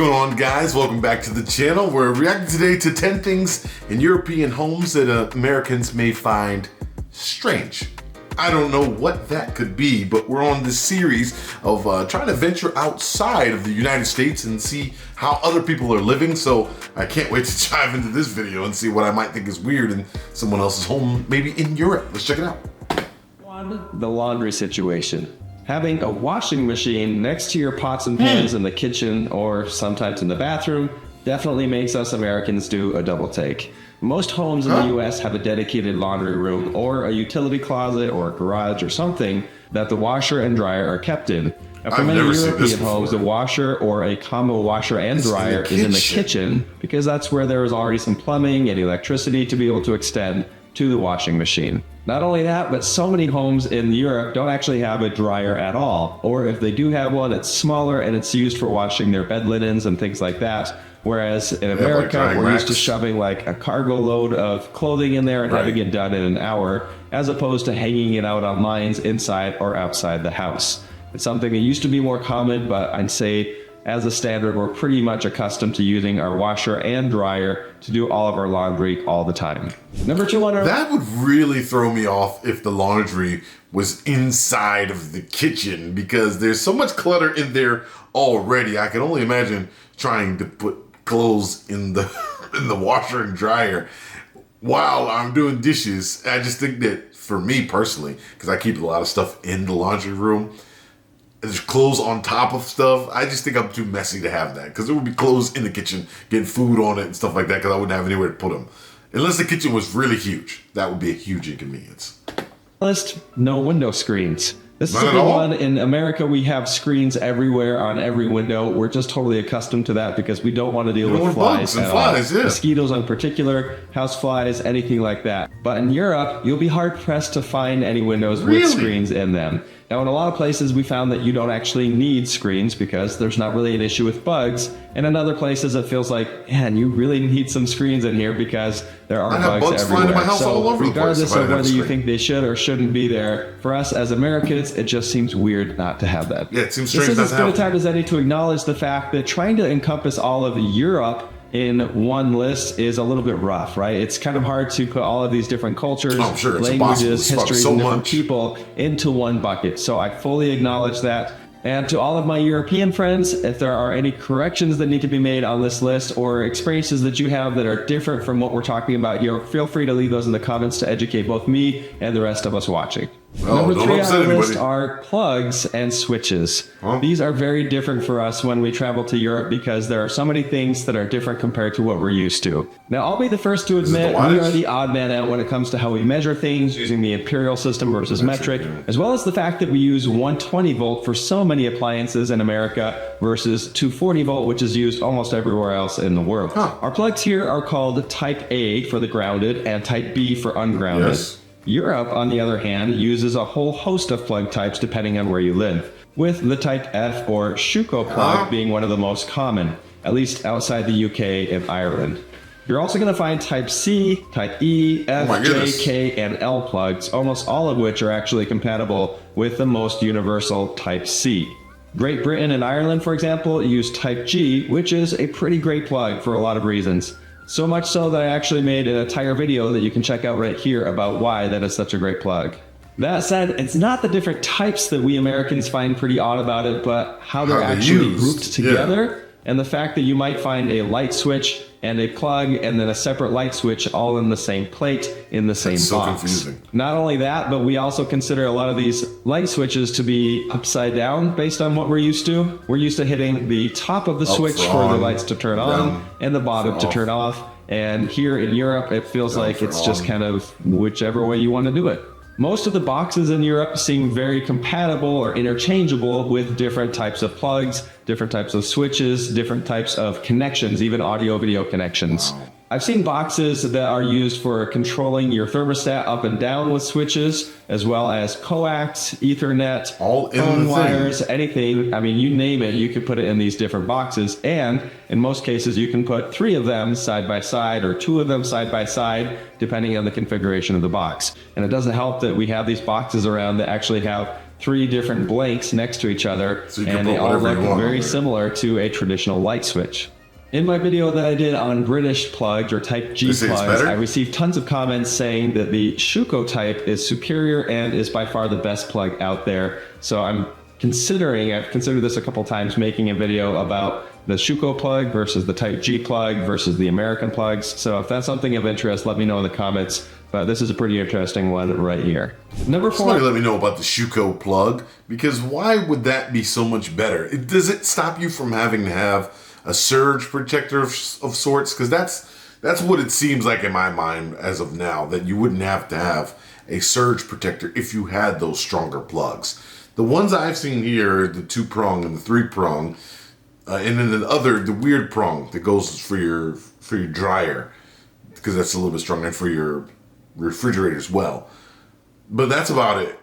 going on, guys? Welcome back to the channel. We're reacting today to 10 things in European homes that Americans may find strange. I don't know what that could be, but we're on this series of trying to venture outside of the United States and see how other people are living. So I can't wait to dive into this video and see what I might think is weird in someone else's home, maybe in Europe. Let's check it out. The laundry situation. Having a washing machine next to your pots and pans in the kitchen or sometimes in the bathroom definitely makes us Americans do a double take. Most homes in the US have a dedicated laundry room or a utility closet or a garage or something that the washer and dryer are kept in. And for many European homes, the washer or a combo washer and dryer is in the kitchen because that's where there is already some plumbing and electricity to be able to extend to the washing machine. Not only that, but so many homes in Europe don't actually have a dryer at all. Or if they do have one, it's smaller and it's used for washing their bed linens and things like that. Whereas in America, we're used to shoving like a cargo load of clothing in there and having it done in an hour, as opposed to hanging it out on lines inside or outside the house. It's something that used to be more common, but I'd say as a standard, we're pretty much accustomed to using our washer and dryer to do all of our laundry all the time. Number 2 on our... That would really throw me off if the laundry was inside of the kitchen because there's so much clutter in there already. I can only imagine trying to put clothes in the washer and dryer while I'm doing dishes. I just think that for me personally, because I keep a lot of stuff in the laundry room, there's clothes on top of stuff. I just think I'm too messy to have that because there would be clothes in the kitchen, getting food on it and stuff like that because I wouldn't have anywhere to put them. Unless the kitchen was really huge. That would be a huge inconvenience. List, no window screens. This is a good one. In America, we have screens everywhere on every window. We're just totally accustomed to that because we don't want to deal with flies at all. Mosquitoes in particular, house flies, anything like that. But in Europe, you'll be hard pressed to find any windows with screens in them. Now, in a lot of places, we found that you don't actually need screens because there's not really an issue with bugs. And in other places, it feels like, man, you really need some screens in here because there are bugs everywhere. So regardless of whether you think they should or shouldn't be there, for us as Americans, it just seems weird not to have that. Yeah, it seems strange. This is as good a time as any to acknowledge the fact that trying to encompass all of Europe in one list is a little bit rough, right? It's kind of hard to put all of these different cultures, languages, histories, and different people into one bucket. So I fully acknowledge that. And to all of my European friends, if there are any corrections that need to be made on this list or experiences that you have that are different from what we're talking about here, feel free to leave those in the comments to educate both me and the rest of us watching. Number 3 on the list are plugs and switches. These are very different for us when we travel to Europe because there are so many things that are different compared to what we're used to. Now, I'll be the first to admit we are the odd man out when it comes to how we measure things using the imperial system versus metric, as well as the fact that we use 120 volt for so many appliances in America versus 240 volt, which is used almost everywhere else in the world. Our plugs here are called Type A for the grounded and Type B for ungrounded. Europe, on the other hand, uses a whole host of plug types depending on where you live, with the Type F or Schuko plug being one of the most common, at least outside the UK and Ireland. You're also going to find Type C, Type E, F, J, K, and L plugs, almost all of which are actually compatible with the most universal Type C. Great Britain and Ireland, for example, use Type G, which is a pretty great plug for a lot of reasons. So much so that I actually made an entire video that you can check out right here about why that is such a great plug. That said, it's not the different types that we Americans find pretty odd about it, but how they're actually grouped together, and the fact that you might find a light switch and a plug and then a separate light switch all in the same plate in the same box. Confusing. Not only that, but we also consider a lot of these light switches to be upside down based on what we're used to. We're used to hitting the top of the switch for the lights to turn on and the bottom to turn off. And here in Europe, it feels like it's just kind of whichever way you want to do it. Most of the boxes in Europe seem very compatible or interchangeable with different types of plugs, different types of switches, different types of connections, even audio-video connections. I've seen boxes that are used for controlling your thermostat up and down with switches, as well as coax, Ethernet, phone wires, anything. I mean, you name it, you can put it in these different boxes. And in most cases, you can put 3 of them side by side or 2 of them side by side, depending on the configuration of the box. And it doesn't help that we have these boxes around that actually have 3 different blanks next to each other, so and they all look very similar to a traditional light switch. In my video that I did on British plugs or Type G plugs, I received tons of comments saying that the Schuko type is superior and is by far the best plug out there. So I've considered this a couple times, making a video about the Schuko plug versus the Type G plug versus the American plugs. So if that's something of interest, let me know in the comments. But this is a pretty interesting one right here. Number 4. Somebody let me know about the Schuko plug, because why would that be so much better? Does it stop you from having to have a surge protector of sorts? Because that's what it seems like in my mind as of now, that you wouldn't have to have a surge protector if you had those stronger plugs. The ones I've seen here, the 2-prong and the 3-prong, and then the weird prong that goes for your dryer, because that's a little bit stronger, and for your refrigerator as well. But that's about it.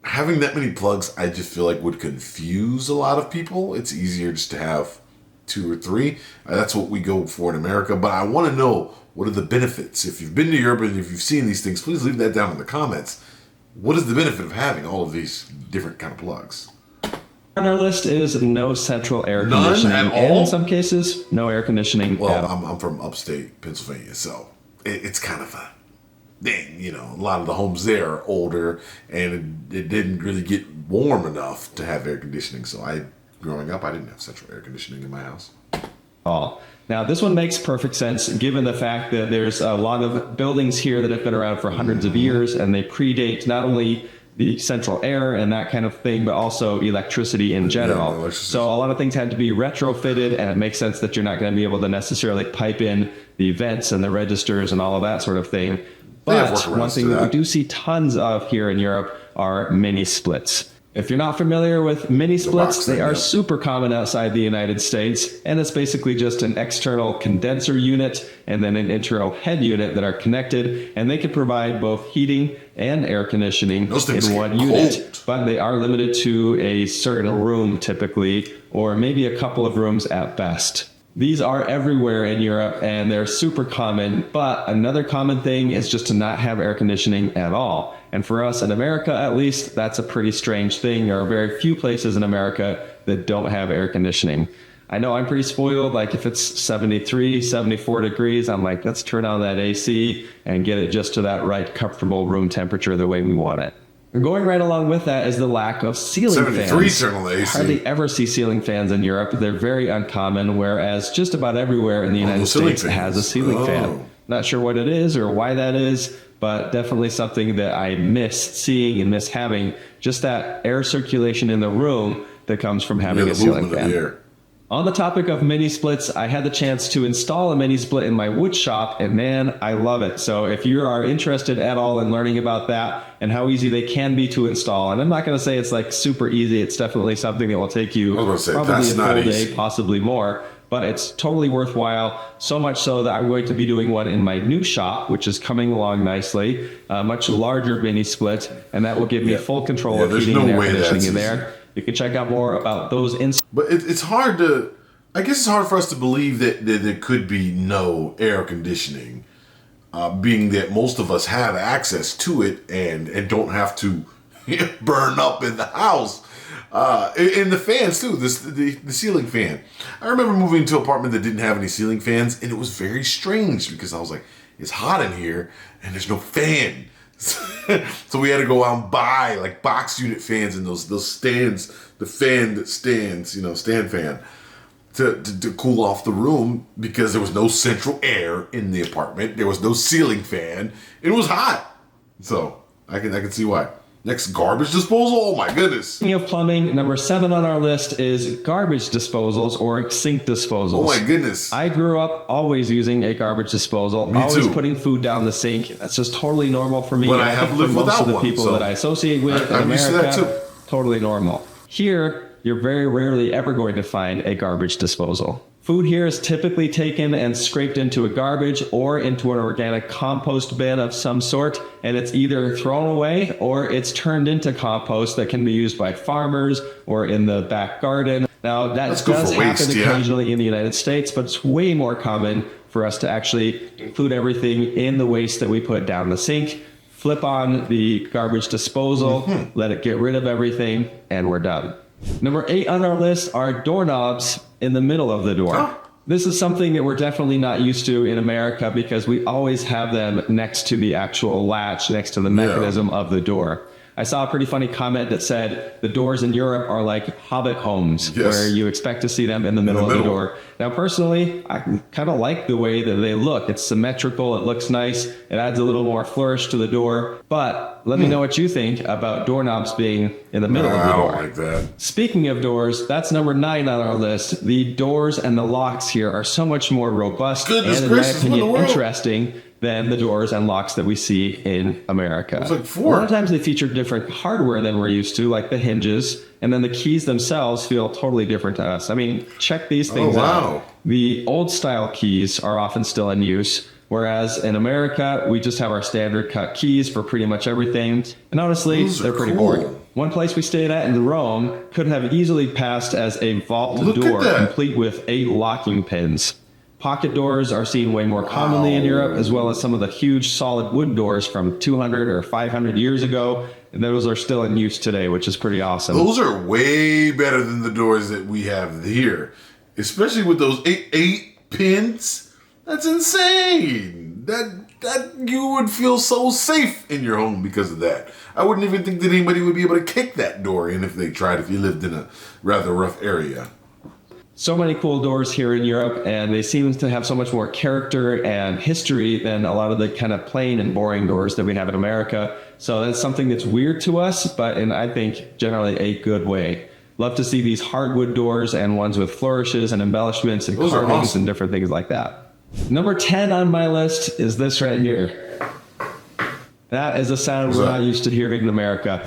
Having that many plugs, I just feel like would confuse a lot of people. It's easier just to have 2 or 3. That's what we go for in America. But I want to know, what are the benefits? If you've been to Europe and if you've seen these things, please leave that down in the comments. What is the benefit of having all of these different kind of plugs? On our list is no central air conditioning. None at all? And in some cases, no air conditioning. Well, I'm from upstate Pennsylvania, so it's kind of a thing. You know, a lot of the homes there are older, and it didn't really get warm enough to have air conditioning. So growing up, I didn't have central air conditioning in my house. Oh. Now, this one makes perfect sense given the fact that there's a lot of buildings here that have been around for hundreds of years, and they predate not only the central air and that kind of thing, but also electricity in general. Yeah, so a lot of things had to be retrofitted, and it makes sense that you're not going to be able to necessarily pipe in the vents and the registers and all of that sort of thing. But one thing that we do see tons of here in Europe are mini splits. If you're not familiar with mini splits, they are super common outside the United States, and it's basically just an external condenser unit and then an internal head unit that are connected, and they can provide both heating and air conditioning in one unit. But they are limited to a certain room typically, or maybe a couple of rooms at best. These are everywhere in Europe, and they're super common, but another common thing is just to not have air conditioning at all. And for us in America, at least, that's a pretty strange thing. There are very few places in America that don't have air conditioning. I know I'm pretty spoiled. Like if it's 73, 74 degrees, I'm like, let's turn on that AC and get it just to that right comfortable room temperature the way we want it. Going right along with that is the lack of ceiling fans. 73 certainly. I hardly ever see ceiling fans in Europe. They're very uncommon, whereas just about everywhere in the United States has a ceiling fan. Not sure what it is or why that is, but definitely something that I miss seeing and miss having, just that air circulation in the room that comes from having a ceiling fan. On the topic of mini splits, I had the chance to install a mini split in my wood shop, and man, I love it. So if you are interested at all in learning about that and how easy they can be to install, and I'm not going to say it's like super easy, it's definitely something that will take you probably a full day, possibly more, but it's totally worthwhile, so much so that I'm going to be doing one in my new shop, which is coming along nicely, a much larger mini split, and that will give me full control of heating and air conditioning in there. You can check out more about those. But it's hard to, I guess it's hard for us to believe that there could be no air conditioning, being that most of us have access to it and don't have to burn up in the house. And the fans too, the ceiling fan. I remember moving to an apartment that didn't have any ceiling fans, and it was very strange because I was like, it's hot in here and there's no fan. So we had to go out and buy like box unit fans and those stands, the fan that stands, stand fan, to cool off the room because there was no central air in the apartment. There was no ceiling fan. It was hot. So I can see why. Next, garbage disposal. Oh my goodness. Speaking of plumbing, number 7 on our list is garbage disposals or sink disposals. Oh my goodness. I grew up always using a garbage disposal, always putting food down the sink. That's just totally normal for me. But I have lived without one. Most of the people that I associate with in America, totally normal. Here, you're very rarely ever going to find a garbage disposal. Food here is typically taken and scraped into a garbage or into an organic compost bin of some sort, and it's either thrown away or it's turned into compost that can be used by farmers or in the back garden. Now, that does happen occasionally in the United States, but it's way more common for us to actually include everything in the waste that we put down the sink. flip on the garbage disposal, let it get rid of everything, and we're done. Number 8 on our list are doorknobs in the middle of the door. This is something that we're definitely not used to in America because we always have them next to the actual latch, next to the mechanism of the door. I saw a pretty funny comment that said the doors in Europe are like Hobbit homes, where you expect to see them in the middle of the door. Now, personally, I kind of like the way that they look. It's symmetrical. It looks nice. It adds a little more flourish to the door. But let me know what you think about doorknobs being in the middle of the door. I don't like that. Speaking of doors, that's number 9 on our list. The doors and the locks here are so much more robust and, in my opinion, interesting than the doors and locks that we see in America. It's like 4. A lot of times they feature different hardware than we're used to, like the hinges, and then the keys themselves feel totally different to us. I mean, check these things out. The old style keys are often still in use, whereas in America, we just have our standard cut keys for pretty much everything. And honestly, they're pretty boring. One place we stayed at in Rome could have easily passed as a vault door, complete with 8 locking pins. Pocket doors are seen way more commonly in Europe, as well as some of the huge solid wood doors from 200 or 500 years ago. And those are still in use today, which is pretty awesome. Those are way better than the doors that we have here, especially with those 8 pins. That's insane. That you would feel so safe in your home because of that. I wouldn't even think that anybody would be able to kick that door in if they tried, if you lived in a rather rough area. So many cool doors here in Europe, and they seem to have so much more character and history than a lot of the kind of plain and boring doors that we have in America. So that's something that's weird to us, but in, I think, generally a good way. Love to see these hardwood doors and ones with flourishes and embellishments and carvings and different things like that. Number 10 on my list is this right here. That is a sound we're not used to hearing in America.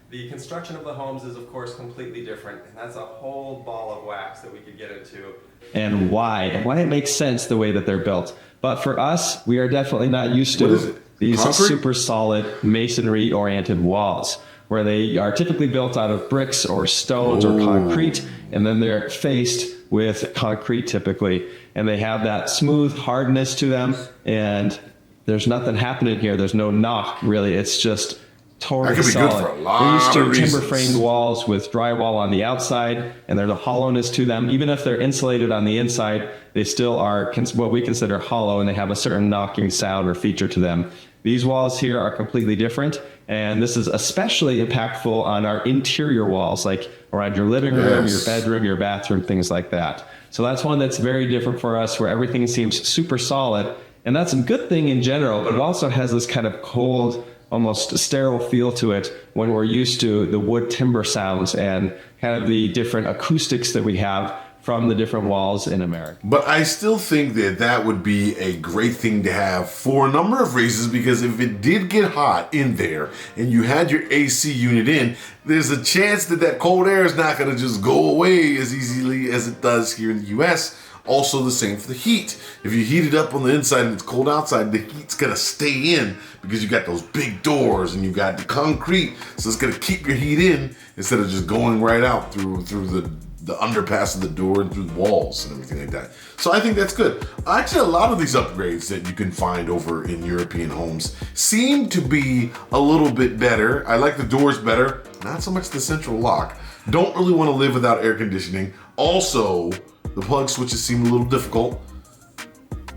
The construction of the homes is, of course, completely different, and that's a whole ball of wax that we could get into. And why it makes sense the way that they're built. But for us, we are definitely not used to these super solid masonry-oriented walls, where they are typically built out of bricks or stones or concrete, and then they're faced with concrete typically, and they have that smooth hardness to them, and there's nothing happening here. There's no knock, really. It's just totally solid. We're used to timber-framed walls with drywall on the outside, and there's a hollowness to them. Even if they're insulated on the inside, they still are what we consider hollow, and they have a certain knocking sound or feature to them. These walls here are completely different, and this is especially impactful on our interior walls, like around your living room, your bedroom, your bathroom, things like that. So that's one that's very different for us, where everything seems super solid, and that's a good thing in general, but it also has this kind of cold, almost sterile feel to it when we're used to the wood timber sounds and kind of the different acoustics that we have from the different walls in America. But I still think that that would be a great thing to have for a number of reasons, because if it did get hot in there and you had your AC unit in, there's a chance that that cold air is not going to just go away as easily as it does here in the US. Also the same for the heat. If you heat it up on the inside and it's cold outside, the heat's gonna stay in because you got those big doors and you got the concrete, so it's gonna keep your heat in instead of just going right out through the underpass of the door and through the walls and everything like that. So I think that's good. Actually, a lot of these upgrades that you can find over in European homes seem to be a little bit better. I like the doors better, not so much the central lock. Don't really want to live without air conditioning. Also, the plug switches seem a little difficult.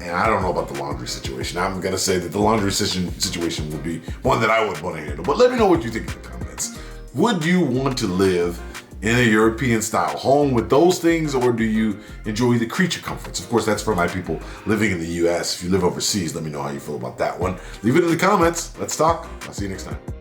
And I don't know about the laundry situation. I'm going to say that the laundry situation would be one that I would want to handle. But let me know what you think in the comments. Would you want to live in a European style home with those things, or do you enjoy the creature comforts? Of course, that's for my people living in the US. If you live overseas, let me know how you feel about that one. Leave it in the comments. Let's talk. I'll see you next time.